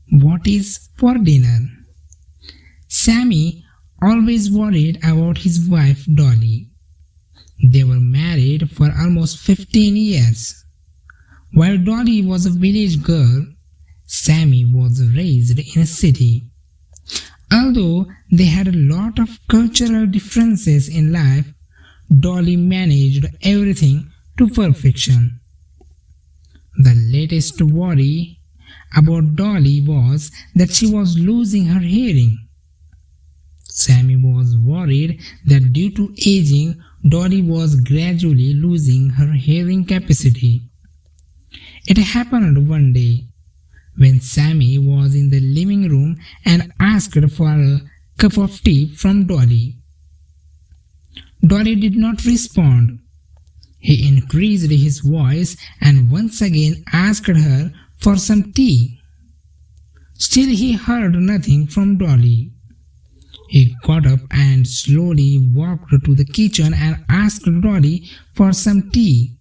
What is for dinner? Sammy always worried about his wife Dolly. They were married for almost 15 years. While Dolly was a village girl, Sammy was raised in a city. Although they had a lot of cultural differences in life, Dolly managed everything to perfection. The latest worry about Dolly was that she was losing her hearing. Sammy was worried that due to aging, Dolly was gradually losing her hearing capacity. It happened one day when Sammy was in the living room and asked for a cup of tea from Dolly. Dolly did not respond. He increased his voice and once again asked her for some tea. Still he heard nothing from Dolly. He got up and slowly walked to the kitchen and asked Dolly for some tea.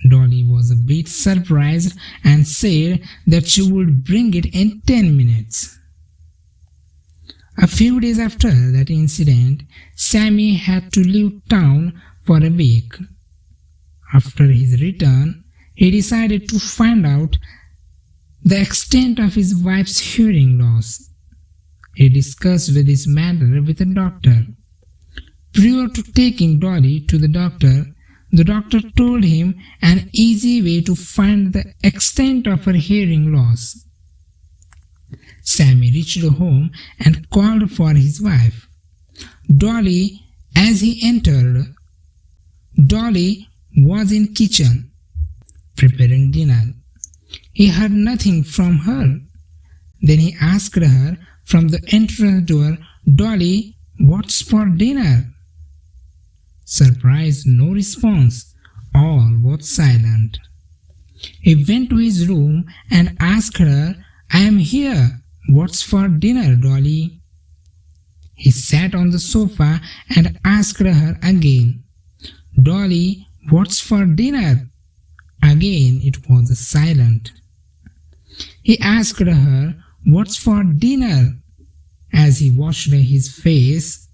Dolly was a bit surprised and said that she would bring it in 10 minutes. A few days after that incident, Sammy had to leave town for a week. After his return, he decided to find out the extent of his wife's hearing loss. He discussed this matter with a doctor. Prior to taking Dolly to the doctor told him an easy way to find the extent of her hearing loss. Sammy reached home and called for his wife. Dolly, as he entered, Dolly was in kitchen preparing dinner. He heard nothing from her. Then he asked her from the entrance door, "Dolly, what's for dinner?" Surprised, no response. All was silent. He went to his room and asked her, "I am here. What's for dinner, Dolly?" He sat on the sofa and asked her again, "Dolly, what's for dinner?" Again it was silent. He asked her, "What's for dinner?" As he washed his face,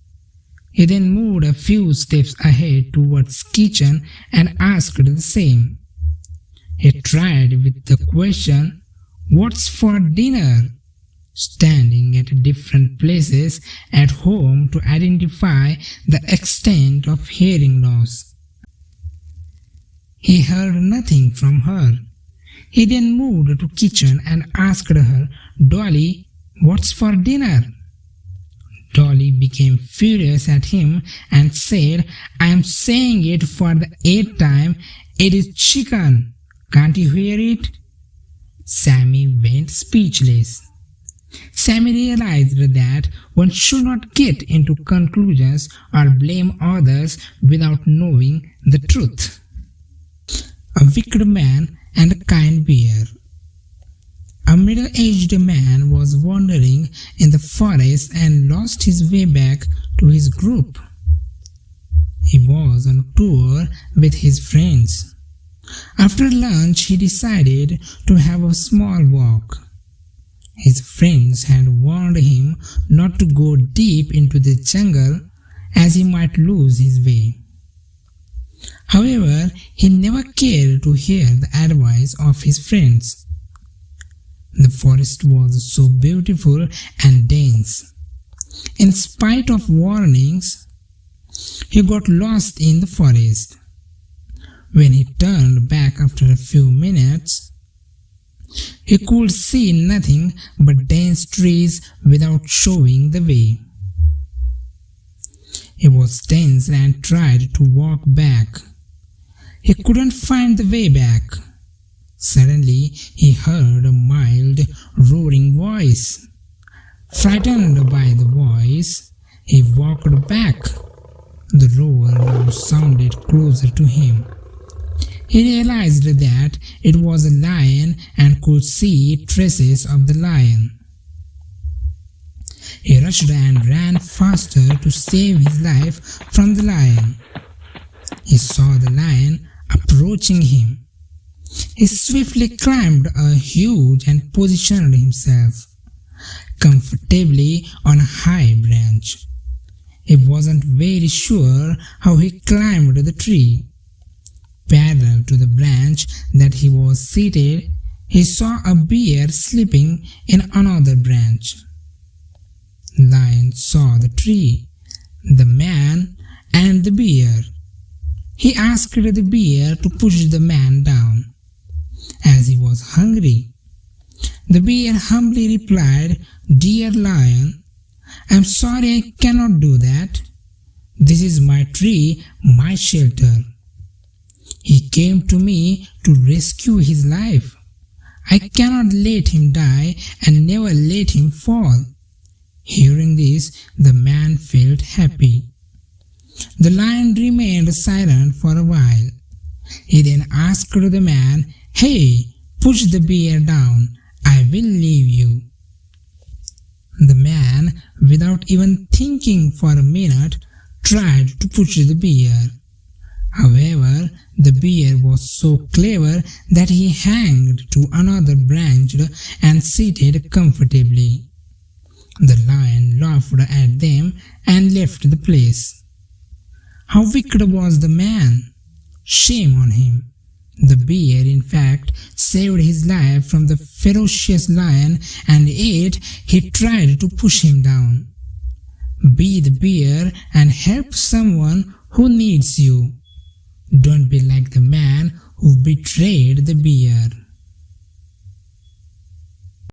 he then moved a few steps ahead towards kitchen and asked the same. He tried with the question, "What's for dinner?" standing at different places at home to identify the extent of hearing loss. He heard nothing from her. He then moved to kitchen and asked her, "Dolly, what's for dinner?" Dolly became furious at him and said, "I am saying it for the 8th time. It is chicken. Can't you hear it?" Sammy went speechless. Sammy realized that one should not get into conclusions or blame others without knowing the truth. A wicked man and a kind bear. A middle-aged man was wandering in the forest and lost his way back to his group. He was on a tour with his friends. After lunch, he decided to have a small walk. His friends had warned him not to go deep into the jungle as he might lose his way. However, he never cared to hear the advice of his friends. The forest was so beautiful and dense. In spite of warnings, he got lost in the forest. When he turned back after a few minutes, he could see nothing but dense trees without showing the way. He was tense and tried to walk back. He couldn't find the way back. Suddenly, he heard a mild, roaring voice. Frightened by the voice, he walked back. The roar now sounded closer to him. He realized that it was a lion and could see traces of the lion. He rushed and ran faster to save his life from the lion. He saw the lion approaching him. He swiftly climbed a huge and positioned himself comfortably on a high branch. He wasn't very sure how he climbed the tree. Parallel to the branch that he was seated, he saw a bear sleeping in another branch. Lion saw the tree, the man, and the bear. He asked the bear to push the man down, as he was hungry. The bear humbly replied, "Dear Lion, I'm sorry I cannot do that. This is my tree, my shelter. He came to me to rescue his life. I cannot let him die and never let him fall." Hearing this, the man felt happy. The lion remained silent for a while. He then asked the man, "Hey, push the bear down. I will leave you." The man, without even thinking for a minute, tried to push the bear. However, the bear was so clever that he hung to another branch and seated comfortably. The lion laughed at them and left the place. How wicked was the man! Shame on him! The bear, in fact, saved his life from the ferocious lion, and yet he tried to push him down. Be the bear and help someone who needs you. Don't be like the man who betrayed the bear.